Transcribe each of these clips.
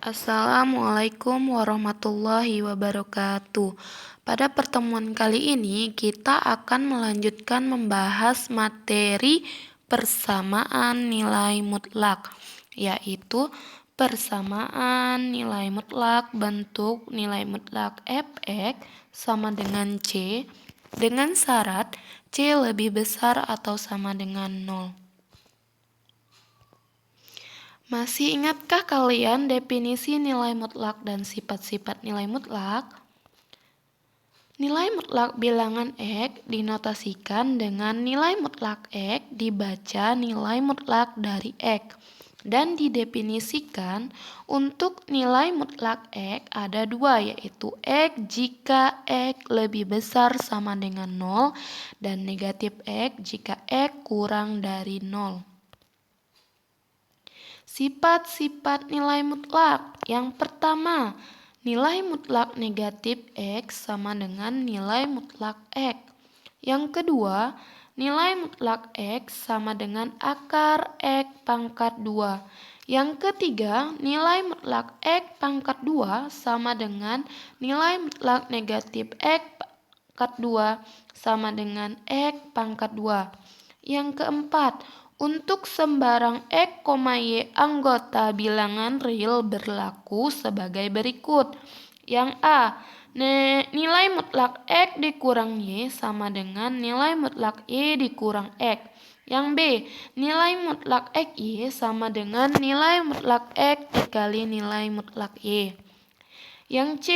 Assalamualaikum warahmatullahi wabarakatuh. Pada pertemuan kali ini kita akan melanjutkan membahas materi persamaan nilai mutlak, yaitu persamaan nilai mutlak bentuk nilai mutlak fx sama dengan C dengan syarat C lebih besar atau sama dengan 0. Masih ingatkah kalian definisi nilai mutlak dan sifat-sifat nilai mutlak? Nilai mutlak bilangan X dinotasikan dengan nilai mutlak X dibaca nilai mutlak dari X. Dan didefinisikan untuk nilai mutlak X ada dua, yaitu X jika X lebih besar sama dengan 0 dan negatif X jika X kurang dari 0. Sifat-sifat nilai mutlak. Yang pertama, nilai mutlak negatif X sama dengan nilai mutlak X. Yang kedua, nilai mutlak X sama dengan akar X pangkat 2. Yang ketiga, nilai mutlak X pangkat 2 sama dengan nilai mutlak negatif X pangkat 2 sama dengan X pangkat 2. Yang keempat, untuk sembarang X, Y anggota bilangan real berlaku sebagai berikut. Yang A, nilai mutlak X dikurang Y sama dengan nilai mutlak Y dikurang X. Yang B, nilai mutlak X Y sama dengan nilai mutlak X dikali nilai mutlak Y. Yang C,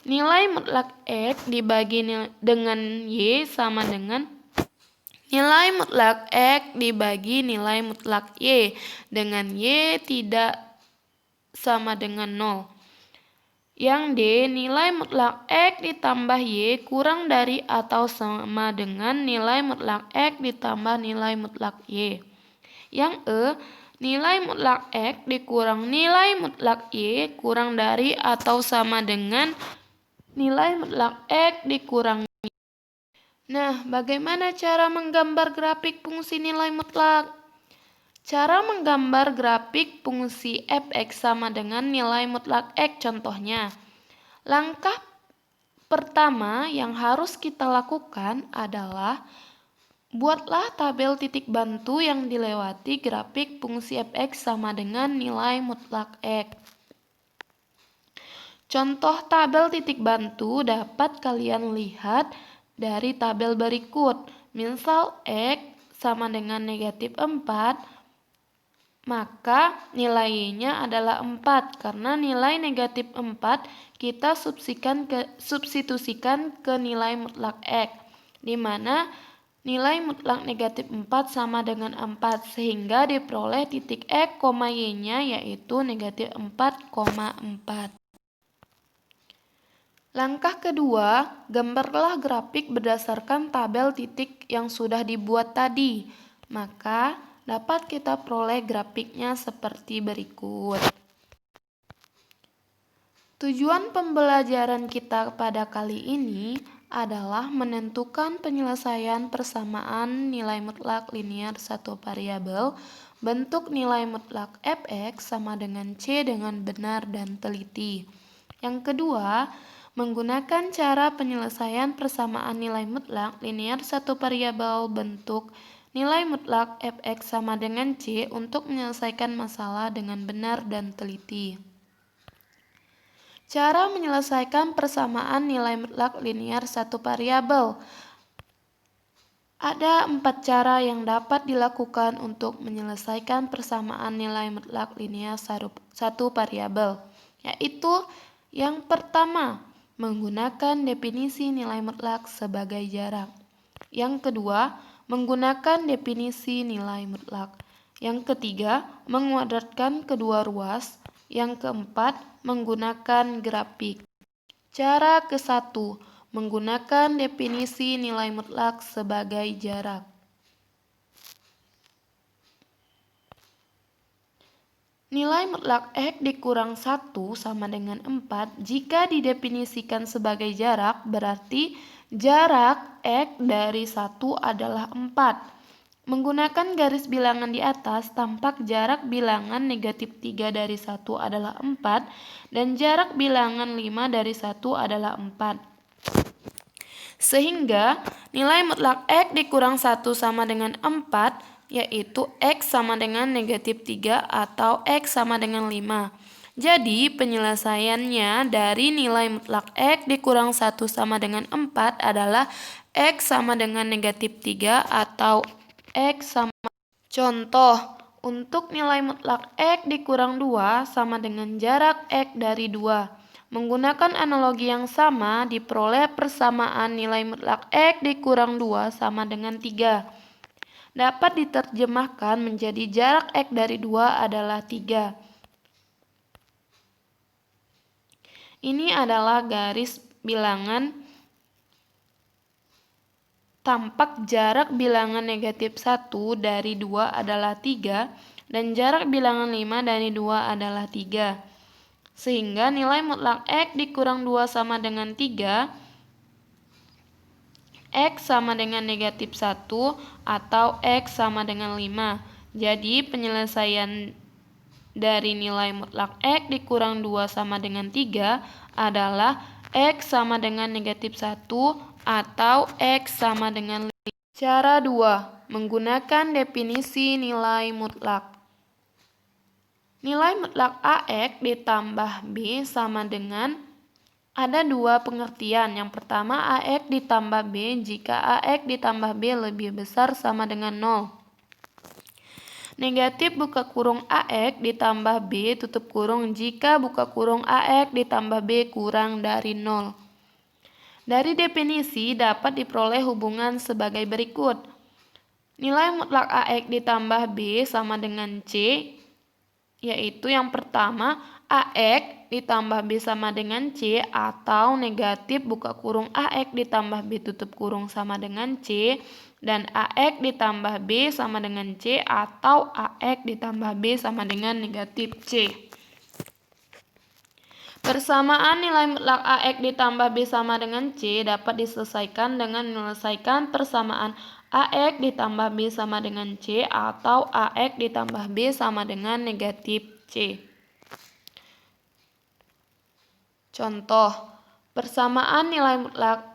nilai mutlak X dibagi dengan Y sama dengan nilai mutlak X dibagi nilai mutlak Y dengan Y tidak sama dengan 0. Yang D, nilai mutlak X ditambah Y kurang dari atau sama dengan nilai mutlak X ditambah nilai mutlak Y. Yang E, nilai mutlak X dikurang nilai mutlak Y kurang dari atau sama dengan nilai mutlak X dikurang. Nah, bagaimana cara menggambar grafik fungsi nilai mutlak? Cara menggambar grafik fungsi fx sama dengan nilai mutlak x contohnya. Langkah pertama yang harus kita lakukan adalah buatlah tabel titik bantu yang dilewati grafik fungsi fx sama dengan nilai mutlak x. Contoh tabel titik bantu dapat kalian lihat dari tabel berikut. Misal X sama dengan negatif 4, maka nilainya adalah 4. Karena nilai negatif 4 kita substitusikan ke nilai mutlak X, di mana nilai mutlak negatif 4 sama dengan 4, sehingga diperoleh titik X, Y-nya yaitu negatif 4,4. Langkah kedua, gambarlah grafik berdasarkan tabel titik yang sudah dibuat tadi. Maka dapat kita peroleh grafiknya seperti berikut. Tujuan pembelajaran kita pada kali ini adalah menentukan penyelesaian persamaan nilai mutlak linear satu variabel bentuk nilai mutlak fx sama dengan C dengan benar dan teliti. Yang kedua, menggunakan cara penyelesaian persamaan nilai mutlak linear satu variabel bentuk nilai mutlak fx sama dengan C untuk menyelesaikan masalah dengan benar dan teliti. Cara menyelesaikan persamaan nilai mutlak linear satu variabel. Ada 4 cara yang dapat dilakukan untuk menyelesaikan persamaan nilai mutlak linear satu variabel, yaitu yang pertama, menggunakan definisi nilai mutlak sebagai jarak. Yang kedua, menggunakan definisi nilai mutlak. Yang ketiga, menguadratkan kedua ruas. Yang keempat, menggunakan grafik. Cara ke-1, menggunakan definisi nilai mutlak sebagai jarak. Nilai mutlak X dikurang 1 sama dengan 4 jika didefinisikan sebagai jarak, berarti jarak X dari 1 adalah 4. Menggunakan garis bilangan di atas, tampak jarak bilangan negatif 3 dari 1 adalah 4 dan jarak bilangan 5 dari 1 adalah 4. Sehingga nilai mutlak X dikurang 1 sama dengan 4, yaitu X sama dengan negatif 3 atau X sama dengan 5. Jadi penyelesaiannya dari nilai mutlak X dikurang 1 sama dengan 4 adalah X sama dengan negatif 3 atau X sama. Contoh, untuk nilai mutlak X dikurang 2 sama dengan jarak X dari 2. Menggunakan analogi yang sama, diperoleh persamaan nilai mutlak X dikurang 2 sama dengan 3. Dapat diterjemahkan menjadi jarak X dari 2 adalah 3. Ini adalah garis bilangan. Tampak jarak bilangan negatif 1 dari 2 adalah 3 dan jarak bilangan 5 dari 2 adalah 3. Sehingga nilai mutlak X dikurang 2 sama dengan 3, X sama dengan negatif 1 atau X sama dengan 5. Jadi penyelesaian dari nilai mutlak X dikurang 2 sama dengan 3 adalah X sama dengan negatif 1 atau X sama dengan 5. Cara 2. Menggunakan definisi nilai mutlak. Nilai mutlak AX ditambah B sama dengan, ada dua pengertian. Yang pertama, AX ditambah B jika AX ditambah B lebih besar sama dengan 0. Negatif buka kurung AX ditambah B tutup kurung jika buka kurung AX ditambah B kurang dari 0. Dari definisi dapat diperoleh hubungan sebagai berikut. Nilai mutlak AX ditambah B sama dengan C, yaitu yang pertama AX ditambah B sama dengan C atau negatif buka kurung AX ditambah B tutup kurung sama dengan C, dan AX ditambah B sama dengan C atau AX ditambah B sama dengan negatif C. Persamaan nilai mutlak AX ditambah B sama dengan C dapat diselesaikan dengan menyelesaikan persamaan AX ditambah B sama dengan C atau AX ditambah B sama dengan negatif C. Contoh, persamaan nilai mutlak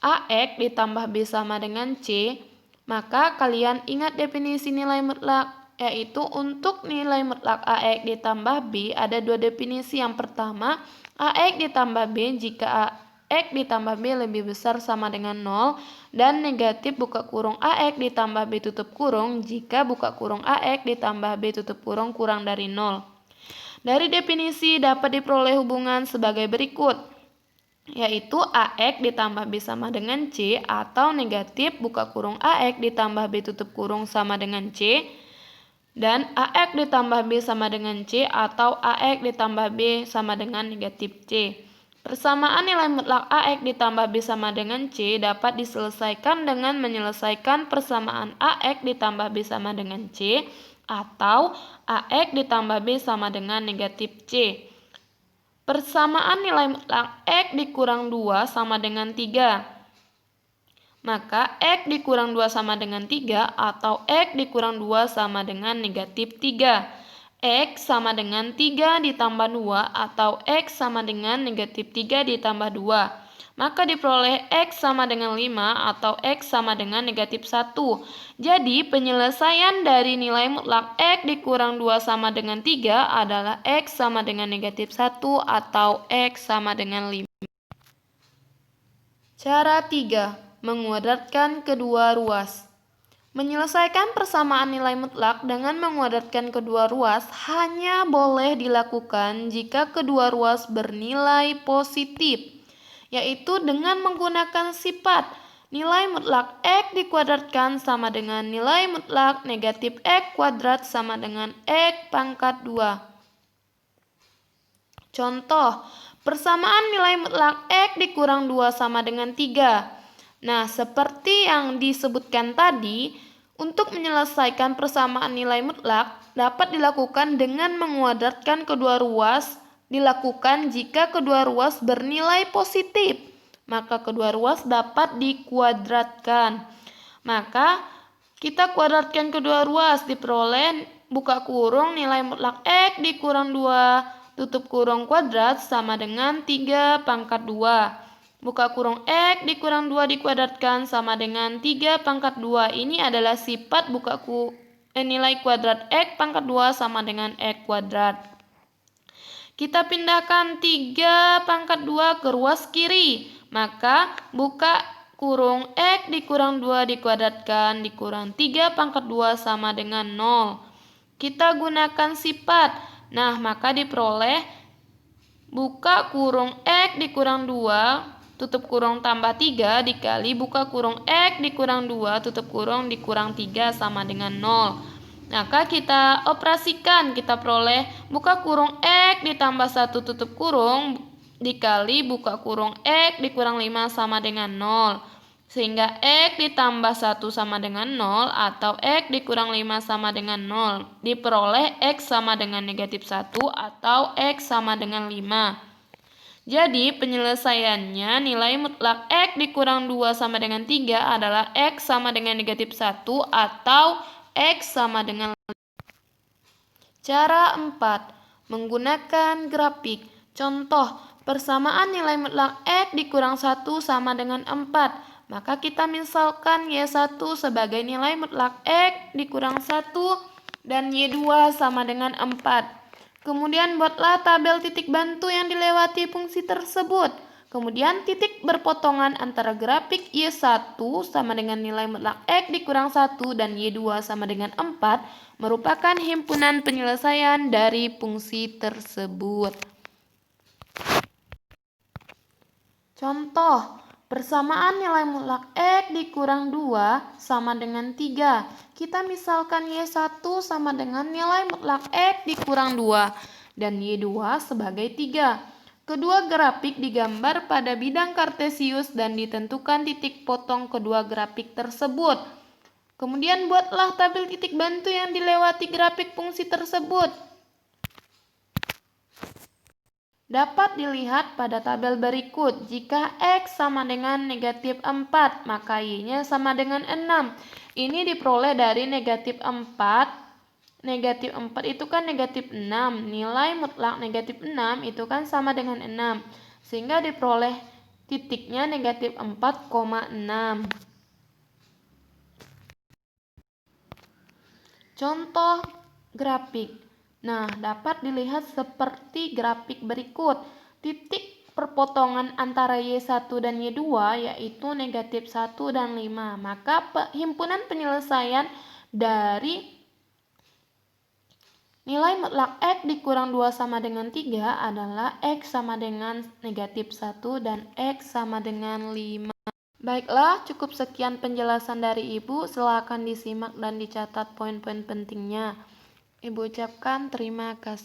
AX ditambah B sama dengan C, maka kalian ingat definisi nilai mutlak, yaitu untuk nilai mutlak AX ditambah B ada dua definisi. Yang pertama, AX ditambah B jika AX ditambah B lebih besar sama dengan 0, dan negatif buka kurung AX ditambah B tutup kurung jika buka kurung AX ditambah B tutup kurung kurang dari 0. Dari definisi dapat diperoleh hubungan sebagai berikut, yaitu AX ditambah B sama dengan C atau negatif buka kurung AX ditambah B tutup kurung sama dengan C, dan AX ditambah B sama dengan C atau AX ditambah B sama dengan negatif C. Persamaan nilai mutlak AX ditambah B sama dengan C dapat diselesaikan dengan menyelesaikan persamaan AX ditambah B sama dengan C atau AX ditambah B sama dengan negatif C. Persamaan nilai mutlak X dikurang 2 sama dengan 3. Maka X dikurang 2 sama dengan 3 atau X dikurang 2 sama dengan negatif 3. X sama dengan 3 ditambah 2 atau X sama dengan negatif 3 ditambah 2. Maka diperoleh X sama dengan 5 atau X sama dengan negatif 1. Jadi penyelesaian dari nilai mutlak X dikurang 2 sama dengan 3 adalah X sama dengan negatif 1 atau X sama dengan 5. Cara 3. Menguadratkan kedua ruas. Menyelesaikan persamaan nilai mutlak dengan menguadratkan kedua ruas hanya boleh dilakukan jika kedua ruas bernilai positif, yaitu dengan menggunakan sifat nilai mutlak X dikuadratkan sama dengan nilai mutlak negatif X kuadrat sama dengan X pangkat 2. Contoh, persamaan nilai mutlak X dikurang 2 sama dengan 3. Nah, seperti yang disebutkan tadi, untuk menyelesaikan persamaan nilai mutlak dapat dilakukan dengan menguadratkan kedua ruas. Dilakukan jika kedua ruas bernilai positif, maka kedua ruas dapat dikuadratkan. Maka Kita kuadratkan kedua ruas, diperoleh buka kurung nilai mutlak X dikurang 2 tutup kurung kuadrat sama dengan 3 pangkat 2. Buka kurung X dikurang 2 dikuadratkan sama dengan 3 pangkat 2. Ini adalah sifat nilai kuadrat X pangkat 2 sama dengan X kuadrat. Kita pindahkan 3 pangkat 2 ke ruas kiri. Maka buka kurung X dikurang 2 dikuadratkan dikurang 3 pangkat 2 sama dengan 0. Kita gunakan sifat. Nah, maka diperoleh buka kurung X dikurang 2 tutup kurung tambah 3 dikali buka kurung X dikurang 2 tutup kurung dikurang 3 sama dengan 0. Maka kita operasikan, kita peroleh buka kurung X ditambah 1 tutup kurung dikali buka kurung X dikurang 5 sama dengan 0. Sehingga X ditambah 1 sama dengan 0 atau X dikurang 5 sama dengan 0. Diperoleh X sama dengan negatif 1 atau X sama dengan 5. Jadi penyelesaiannya nilai mutlak X dikurang 2 sama dengan 3 adalah X sama dengan negatif 1 atau X sama dengan 5. Cara 4. Menggunakan grafik. Contoh, persamaan nilai mutlak X dikurang 1 sama dengan 4. Maka kita misalkan Y1 sebagai nilai mutlak X dikurang 1 dan Y2 sama dengan 4. Kemudian buatlah tabel titik bantu yang dilewati fungsi tersebut. Kemudian titik berpotongan antara grafik Y1 sama dengan nilai mutlak X dikurang 1 dan Y2 sama dengan 4 merupakan himpunan penyelesaian dari fungsi tersebut. Contoh, persamaan nilai mutlak X dikurang 2 sama dengan 3. Kita misalkan Y1 sama dengan nilai mutlak X dikurang 2 dan Y2 sebagai 3. Kedua grafik digambar pada bidang kartesius dan ditentukan titik potong kedua grafik tersebut. Kemudian buatlah tabel titik bantu yang dilewati grafik fungsi tersebut. Dapat dilihat pada tabel berikut. Jika X sama dengan negatif 4, maka Y-nya sama dengan 6. Ini diperoleh dari negatif 4. Negatif 4 itu kan negatif 6. Nilai mutlak negatif 6 itu kan sama dengan 6. Sehingga diperoleh titiknya negatif 4,6. Contoh grafik. Nah, dapat dilihat seperti grafik berikut. Titik perpotongan antara Y1 dan Y2 yaitu negatif 1 dan 5. Maka himpunan penyelesaian dari nilai mutlak X dikurang 2 sama dengan 3 adalah X sama dengan negatif 1 dan X sama dengan 5. Baiklah, cukup sekian penjelasan dari Ibu. Silakan disimak dan dicatat poin-poin pentingnya. Ibu ucapkan terima kasih.